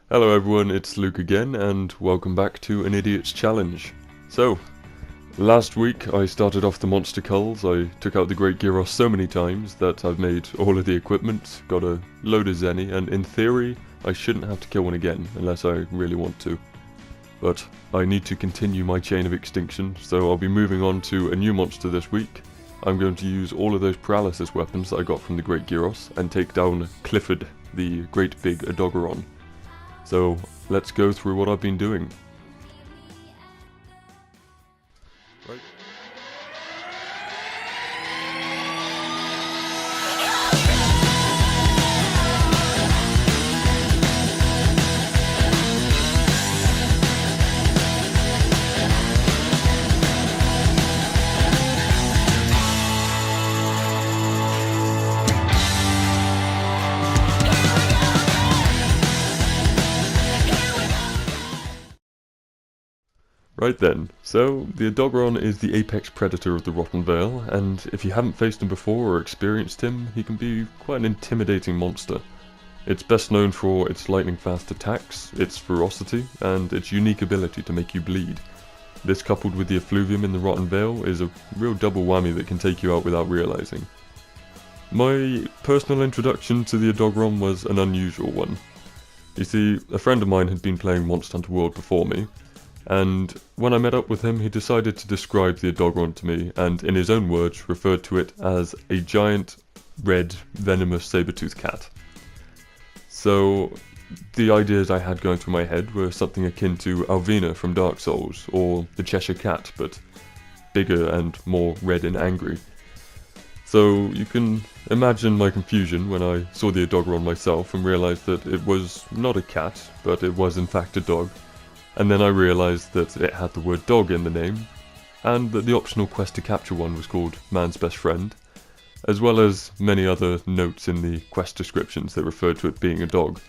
Hello everyone, it's Luke again, and welcome back to an Idiot's Challenge. So, last week I started off the monster culls. I took out the Great Gyros so many times that I've made all of the equipment, got a load of Zenny, and in theory I shouldn't have to kill one again, unless I really want to. But I need to continue my chain of extinction, so I'll be moving on to a new monster this week. I'm going to use all of those paralysis weapons that I got from the Great Gyros and take down Clifford, the great big Odogaron. So let's go through what I've been doing. Right. Right then, so the Odogaron is the apex predator of the Rotten Vale, and if you haven't faced him before or experienced him, he can be quite an intimidating monster. It's best known for its lightning fast attacks, its ferocity, and its unique ability to make you bleed. This coupled with the effluvium in the Rotten Vale is a real double whammy that can take you out without realising. My personal introduction to the Odogaron was an unusual one. You see, a friend of mine had been playing Monster Hunter World before me, and when I met up with him, he decided to describe the Odogaron to me, and in his own words referred to it as a giant, red, venomous saber-toothed cat. So the ideas I had going through my head were something akin to Alvina from Dark Souls, or the Cheshire Cat, but bigger and more red and angry. So you can imagine my confusion when I saw the Odogaron myself and realised that it was not a cat, but it was in fact a dog. And then I realised that it had the word dog in the name, and that the optional quest to capture one was called Man's Best Friend, as well as many other notes in the quest descriptions that referred to it being a dog.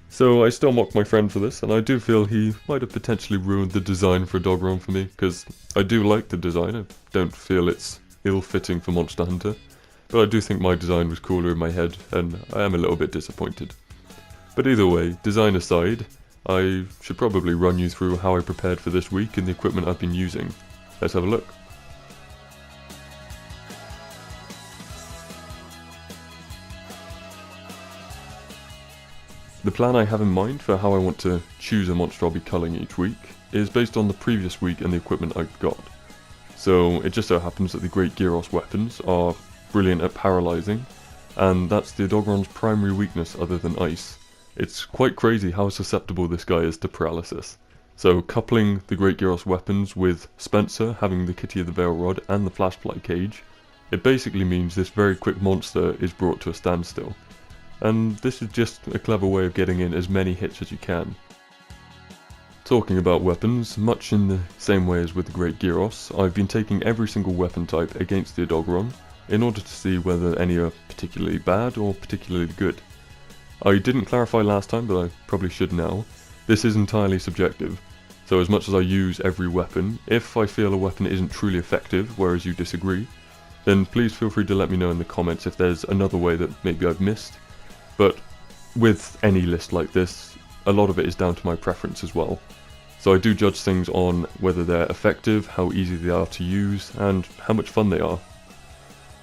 So I still mock my friend for this, and I do feel he might have potentially ruined the design for Odogaron for me, because I do like the design. I don't feel it's ill-fitting for Monster Hunter, but I do think my design was cooler in my head, and I am a little bit disappointed. But either way, design aside, I should probably run you through how I prepared for this week and the equipment I've been using. Let's have a look. The plan I have in mind for how I want to choose a monster I'll be culling each week is based on the previous week and the equipment I've got. So it just so happens that the Great Gyros weapons are brilliant at paralysing, and that's the Odogaron's primary weakness other than ice. It's quite crazy how susceptible this guy is to paralysis. So coupling the Great Gyros weapons with Spencer having the Kitty of the Vale Rod and the Flashfly Cage, it basically means this very quick monster is brought to a standstill. And this is just a clever way of getting in as many hits as you can. Talking about weapons, much in the same way as with the Great Gyros, I've been taking every single weapon type against the Odogaron in order to see whether any are particularly bad or particularly good. I didn't clarify last time, but I probably should now. This is entirely subjective, so as much as I use every weapon, if I feel a weapon isn't truly effective, whereas you disagree, then please feel free to let me know in the comments if there's another way that maybe I've missed. But with any list like this, a lot of it is down to my preference as well. So I do judge things on whether they're effective, how easy they are to use, and how much fun they are.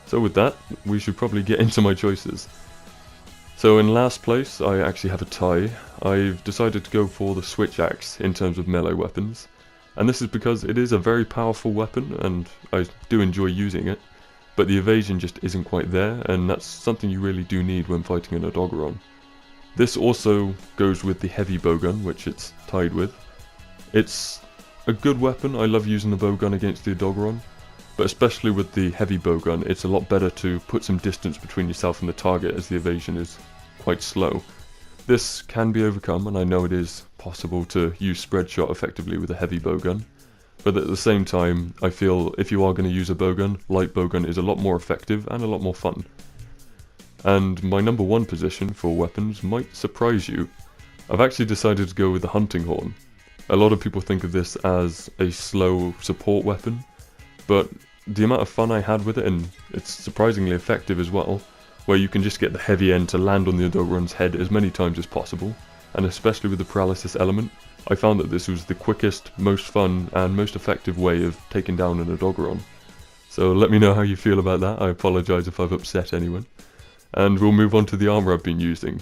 So with that, we should probably get into my choices. So in last place, I actually have a tie. I've decided to go for the Switch Axe in terms of melee weapons. And this is because it is a very powerful weapon, and I do enjoy using it. But the evasion just isn't quite there, and that's something you really do need when fighting an Odogaron. This also goes with the heavy bowgun, which it's tied with. It's a good weapon. I love using the bowgun against the Odogaron. But especially with the heavy bowgun, it's a lot better to put some distance between yourself and the target as the evasion is quite slow. This can be overcome, and I know it is possible to use spread shot effectively with a heavy bowgun, but at the same time, I feel if you are going to use a bowgun, light bowgun is a lot more effective and a lot more fun. And my number one position for weapons might surprise you. I've actually decided to go with the hunting horn. A lot of people think of this as a slow support weapon, but the amount of fun I had with it, and it's surprisingly effective as well, where you can just get the heavy end to land on the Odogaron's head as many times as possible, and especially with the paralysis element, I found that this was the quickest, most fun, and most effective way of taking down an Odogaron. So let me know how you feel about that. I apologise if I've upset anyone. And we'll move on to the armour I've been using.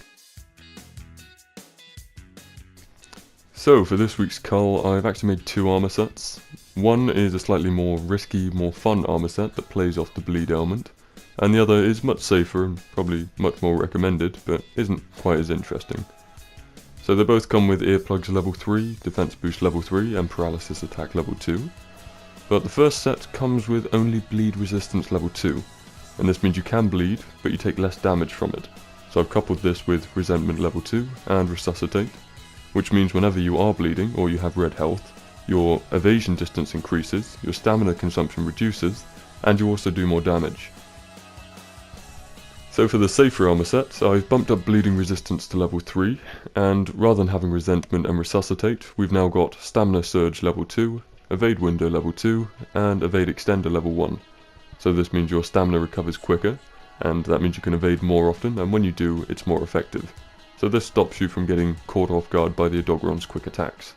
So for this week's cull, I've actually made two armour sets. One is a slightly more risky, more fun armour set that plays off the bleed element, and the other is much safer and probably much more recommended, but isn't quite as interesting. So they both come with earplugs level 3, defense boost level 3 and paralysis attack level 2. But the first set comes with only bleed resistance level 2, and this means you can bleed, but you take less damage from it. So I've coupled this with resentment level 2 and resuscitate, which means whenever you are bleeding or you have red health, your evasion distance increases, your stamina consumption reduces, and you also do more damage. So for the safer armour set, I've bumped up bleeding resistance to level 3, and rather than having resentment and resuscitate, we've now got stamina surge level 2, evade window level 2, and evade extender level 1. So this means your stamina recovers quicker, and that means you can evade more often, and when you do, it's more effective. So this stops you from getting caught off guard by the Odogaron's quick attacks.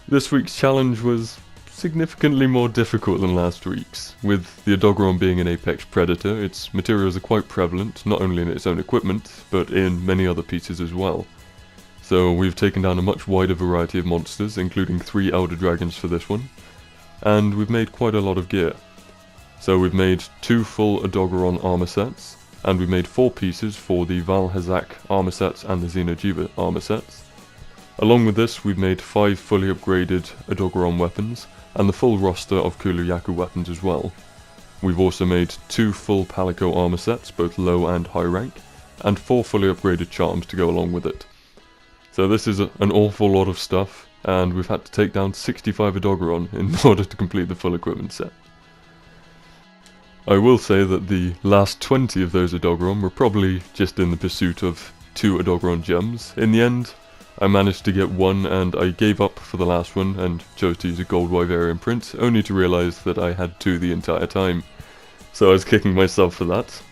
This week's challenge was significantly more difficult than last week's. With the Odogaron being an apex predator, its materials are quite prevalent, not only in its own equipment, but in many other pieces as well. So we've taken down a much wider variety of monsters, including 3 Elder Dragons for this one, and we've made quite a lot of gear. So we've made 2 full Odogaron armor sets, and we've made 4 pieces for the vale armor sets and the Xeno'jiiva armor sets. Along with this, we've made 5 fully upgraded Odogaron weapons, and the full roster of Kulu-Yaku weapons as well. We've also made 2 full Palico armor sets, both low and high rank, and 4 fully upgraded charms to go along with it. So this is an awful lot of stuff, and we've had to take down 65 Odogaron in order to complete the full equipment set. I will say that the last 20 of those Odogaron were probably just in the pursuit of 2 Odogaron gems. In the end, I managed to get 1, and I gave up for the last one and chose to use a gold Wyverian print, only to realise that I had 2 the entire time. So I was kicking myself for that.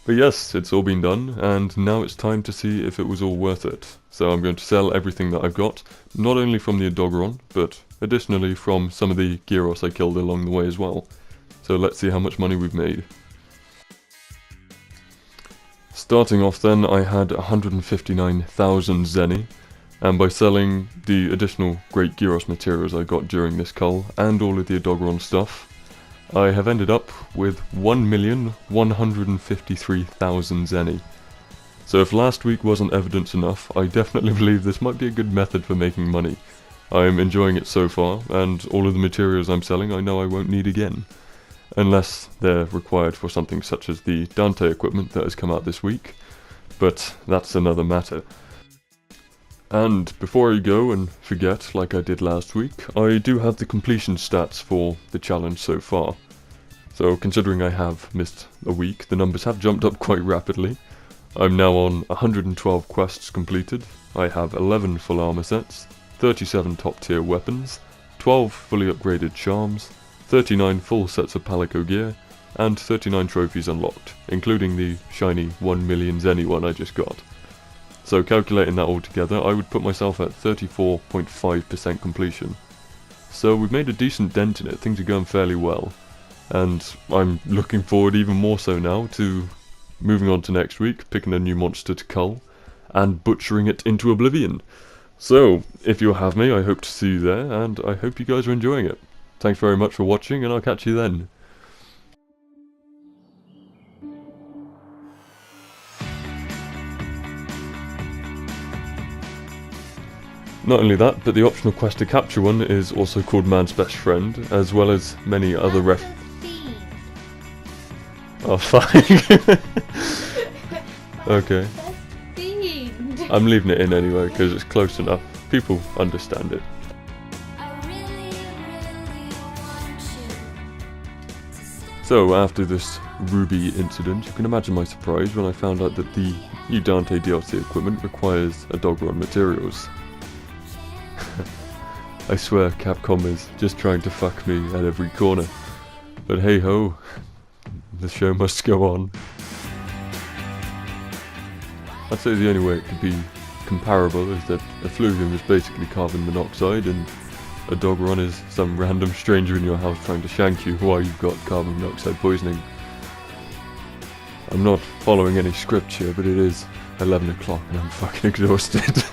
But yes, it's all been done, and now it's time to see if it was all worth it. So I'm going to sell everything that I've got, not only from the Odogaron, but additionally from some of the Gyros I killed along the way as well. So let's see how much money we've made. Starting off then, I had 159,000 Zenny, and by selling the additional great Gyros materials I got during this cull, and all of the Odogaron stuff, I have ended up with 1,153,000 Zenny. So if last week wasn't evidence enough, I definitely believe this might be a good method for making money. I'm enjoying it so far, and all of the materials I'm selling I know I won't need again. Unless they're required for something such as the Dante equipment that has come out this week, but that's another matter. And before I go and forget like I did last week, I do have the completion stats for the challenge so far. So considering I have missed a week, the numbers have jumped up quite rapidly. I'm now on 112 quests completed, I have 11 full armor sets, 37 top tier weapons, 12 fully upgraded charms, 39 full sets of Palico gear, and 39 trophies unlocked, including the shiny 1 million Zenny one I just got. So calculating that all together, I would put myself at 34.5% completion. So we've made a decent dent in it, things are going fairly well. And I'm looking forward even more so now to moving on to next week, picking a new monster to cull, and butchering it into oblivion. So, if you'll have me, I hope to see you there, and I hope you guys are enjoying it. Thanks very much for watching, and I'll catch you then. Not only that, but the optional quest to capture one is also called Man's Best Friend, as well as many other Oh, fine. Okay. I'm leaving it in anyway, because it's close enough. People understand it. So, after this Ruby incident, you can imagine my surprise when I found out that the new Dante DLC equipment requires Odogaron materials. I swear Capcom is just trying to fuck me at every corner. But hey ho, the show must go on. I'd say the only way it could be comparable is that effluvium is basically carbon monoxide and Odogaron is some random stranger in your house trying to shank you while you've got carbon monoxide poisoning. I'm not following any script here, but it is 11 o'clock and I'm fucking exhausted.